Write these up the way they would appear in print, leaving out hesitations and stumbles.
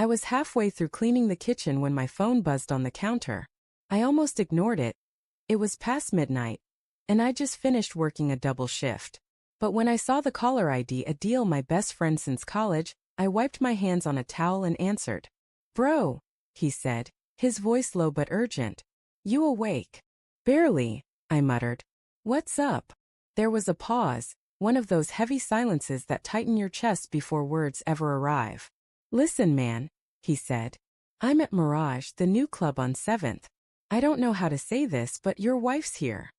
I was halfway through cleaning the kitchen when my phone buzzed on the counter. I almost ignored it. It was past midnight, and I just finished working a double shift. But when I saw the caller ID, Adil, my best friend since college, I wiped my hands on a towel and answered. "Bro," he said, his voice low but urgent. "You awake?" "Barely," I muttered. "What's up?" There was a pause, one of those heavy silences that tighten your chest before words ever arrive. "Listen, man," he said. "I'm at Mirage, the new club on 7th. I don't know how to say this, but your wife's here."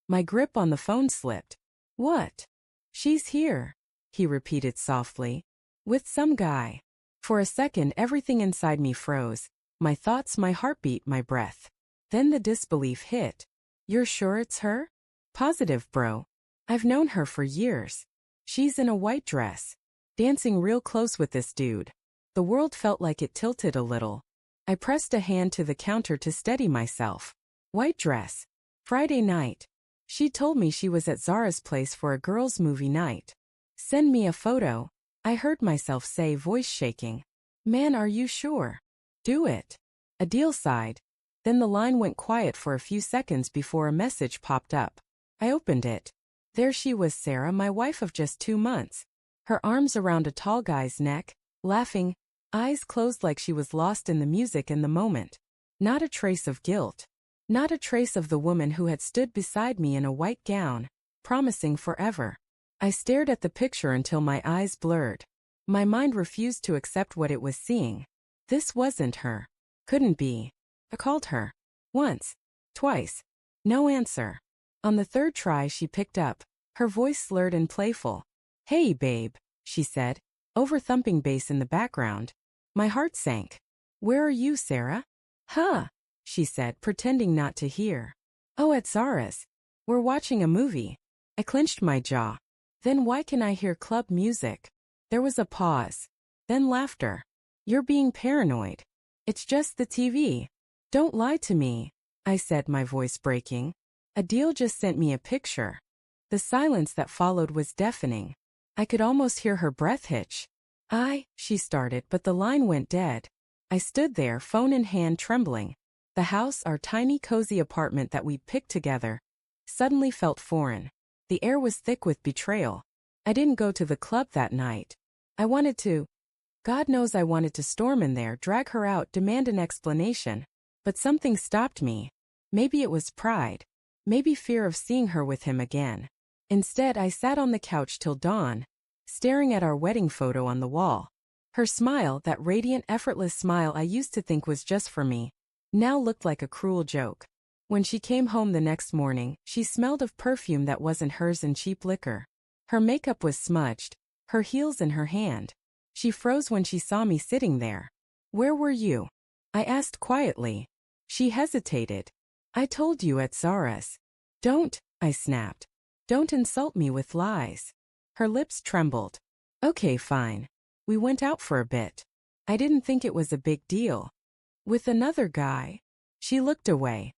My grip on the phone slipped. "What?" "She's here," he repeated softly. "With some guy." For a second everything inside me froze. My thoughts, my heartbeat, my breath. Then the disbelief hit. "You're sure it's her?" "Positive, bro. I've known her for years. She's in a white dress, dancing real close with this dude." The world felt like it tilted a little. I pressed a hand to the counter to steady myself. "White dress. Friday night. She told me she was at Zara's place for a girls' movie night. Send me a photo," I heard myself say, voice shaking. "Man, are you sure?" "Do it." Adil sighed. Then the line went quiet for a few seconds before a message popped up. I opened it. There she was, Sarah, my wife of just 2 months. Her arms around a tall guy's neck, laughing, eyes closed like she was lost in the music and the moment. Not a trace of guilt. Not a trace of the woman who had stood beside me in a white gown, promising forever. I stared at the picture until my eyes blurred. My mind refused to accept what it was seeing. This wasn't her. Couldn't be. I called her. Once. Twice. No answer. On the third try she picked up, her voice slurred and playful. "Hey, babe," she said, over-thumping bass in the background. My heart sank. "Where are you, Sarah?" "Huh," she said, pretending not to hear. "Oh, at Zara's. We're watching a movie." I clenched my jaw. "Then why can I hear club music?" There was a pause. Then laughter. "You're being paranoid. It's just the TV. Don't lie to me," I said, my voice breaking. "Adil just sent me a picture." The silence that followed was deafening. I could almost hear her breath hitch. She started, but the line went dead. I stood there, phone in hand, trembling. The house, our tiny cozy apartment that we picked together, suddenly felt foreign. The air was thick with betrayal. I didn't go to the club that night. I wanted to. God knows I wanted to storm in there, drag her out, demand an explanation. But something stopped me. Maybe it was pride. Maybe fear of seeing her with him again. Instead, I sat on the couch till dawn, staring at our wedding photo on the wall. Her smile, that radiant, effortless smile I used to think was just for me, now looked like a cruel joke. When she came home the next morning, she smelled of perfume that wasn't hers and cheap liquor. Her makeup was smudged, her heels in her hand. She froze when she saw me sitting there. "Where were you?" I asked quietly. She hesitated. "I told you, at Zara's." "Don't," I snapped. "Don't insult me with lies." Her lips trembled. "Okay, fine. We went out for a bit. I didn't think it was a big deal." "With another guy?" She looked away.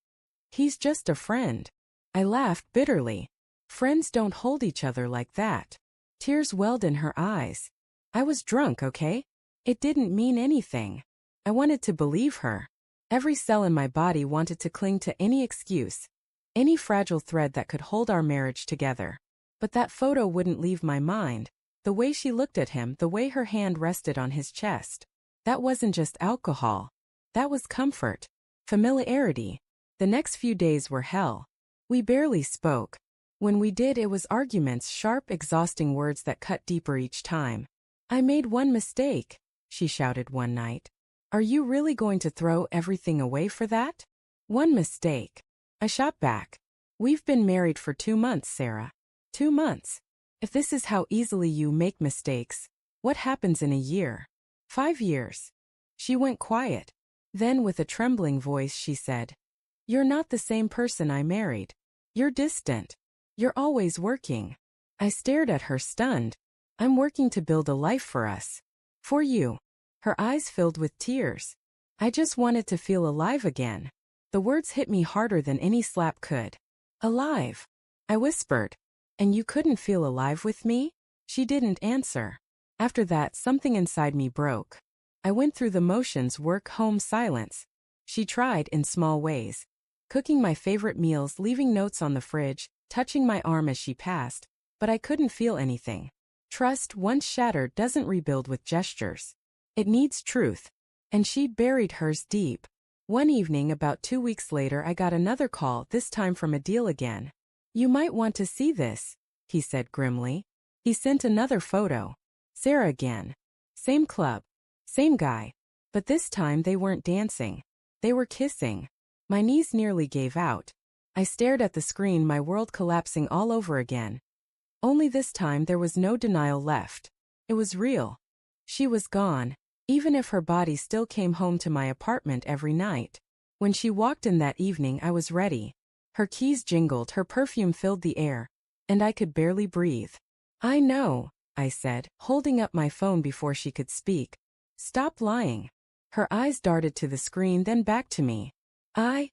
"He's just a friend." I laughed bitterly. Friends don't hold each other like that. Tears welled in her eyes. I was drunk, okay? It didn't mean anything. I wanted to believe her. Every cell in my body wanted to cling to any excuse, any fragile thread that could hold our marriage together. But that photo wouldn't leave my mind. The way she looked at him, the way her hand rested on his chest. That wasn't just alcohol. That was comfort. Familiarity. The next few days were hell. We barely spoke. When we did, it was arguments, sharp, exhausting words that cut deeper each time. "I made one mistake," she shouted one night. "Are you really going to throw everything away for that?" "One mistake." I shot back. "We've been married for 2 months, Sarah. 2 months. If this is how easily you make mistakes, what happens in a year? 5 years?" She went quiet. Then, with a trembling voice, she said, "You're not the same person I married. You're distant. You're always working." I stared at her, stunned. "I'm working to build a life for us. For you." Her eyes filled with tears. "I just wanted to feel alive again." The words hit me harder than any slap could. "Alive," I whispered. "And you couldn't feel alive with me?" She didn't answer. After that, something inside me broke. I went through the motions, work, home, silence. She tried in small ways. Cooking my favorite meals, leaving notes on the fridge, touching my arm as she passed, but I couldn't feel anything. Trust, once shattered, doesn't rebuild with gestures. It needs truth. And she'd buried hers deep. One evening about 2 weeks later I got another call, this time from Adil again. "You might want to see this," he said grimly. He sent another photo. Sarah again. Same club. Same guy. But this time they weren't dancing. They were kissing. My knees nearly gave out. I stared at the screen, my world collapsing all over again. Only this time there was no denial left. It was real. She was gone, even if her body still came home to my apartment every night. When she walked in that evening I was ready. Her keys jingled, her perfume filled the air, and I could barely breathe. "I know," I said, holding up my phone before she could speak. "Stop lying." Her eyes darted to the screen, then back to me.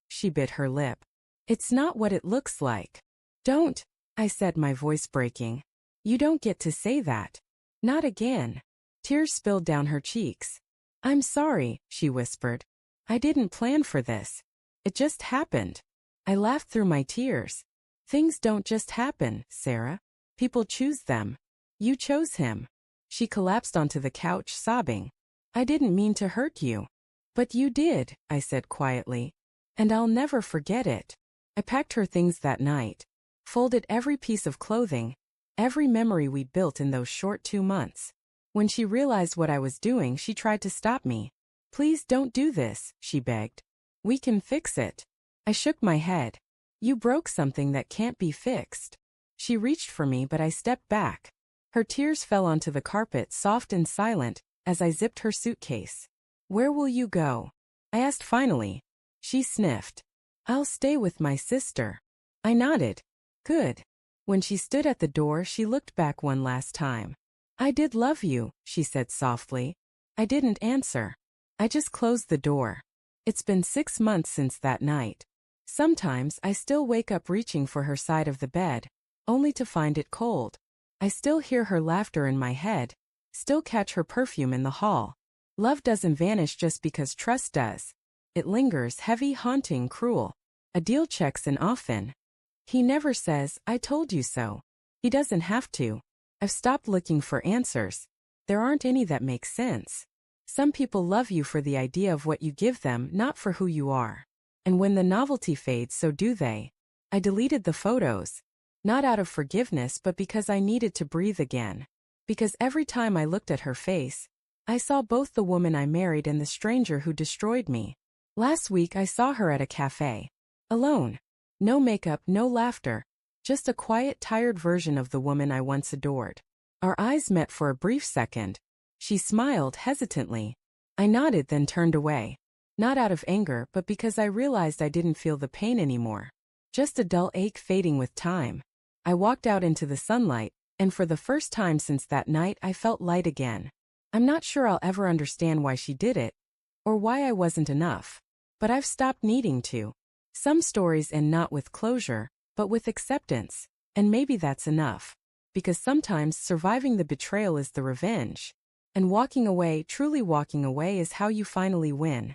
She bit her lip. "It's not what it looks like." "Don't," I said, my voice breaking. "You don't get to say that. Not again." Tears spilled down her cheeks. "I'm sorry," she whispered. "I didn't plan for this. It just happened." I laughed through my tears. "Things don't just happen, Sarah. People choose them. You chose him." She collapsed onto the couch, sobbing. "I didn't mean to hurt you." "But you did," I said quietly. "And I'll never forget it." I packed her things that night. Folded every piece of clothing. Every memory we built in those short 2 months. When she realized what I was doing, she tried to stop me. "Please don't do this," she begged. "We can fix it." I shook my head. "You broke something that can't be fixed." She reached for me, but I stepped back. Her tears fell onto the carpet, soft and silent, as I zipped her suitcase. "Where will you go?" I asked finally. She sniffed. "I'll stay with my sister." I nodded. "Good." When she stood at the door, she looked back one last time. "I did love you," she said softly. I didn't answer. I just closed the door. It's been 6 months since that night. Sometimes I still wake up reaching for her side of the bed, only to find it cold. I still hear her laughter in my head, still catch her perfume in the hall. Love doesn't vanish just because trust does. It lingers, heavy, haunting, cruel. Adil checks in often. He never says, "I told you so." He doesn't have to. I've stopped looking for answers. There aren't any that make sense. Some people love you for the idea of what you give them, not for who you are. And when the novelty fades, so do they. I deleted the photos. Not out of forgiveness, but because I needed to breathe again. Because every time I looked at her face, I saw both the woman I married and the stranger who destroyed me. Last week I saw her at a cafe. Alone. No makeup, no laughter. Just a quiet, tired version of the woman I once adored. Our eyes met for a brief second. She smiled hesitantly. I nodded, then turned away. Not out of anger, but because I realized I didn't feel the pain anymore. Just a dull ache fading with time. I walked out into the sunlight, and for the first time since that night I felt light again. I'm not sure I'll ever understand why she did it, or why I wasn't enough. But I've stopped needing to. Some stories end not with closure, but with acceptance. And maybe that's enough. Because sometimes surviving the betrayal is the revenge. And walking away, truly walking away, is how you finally win.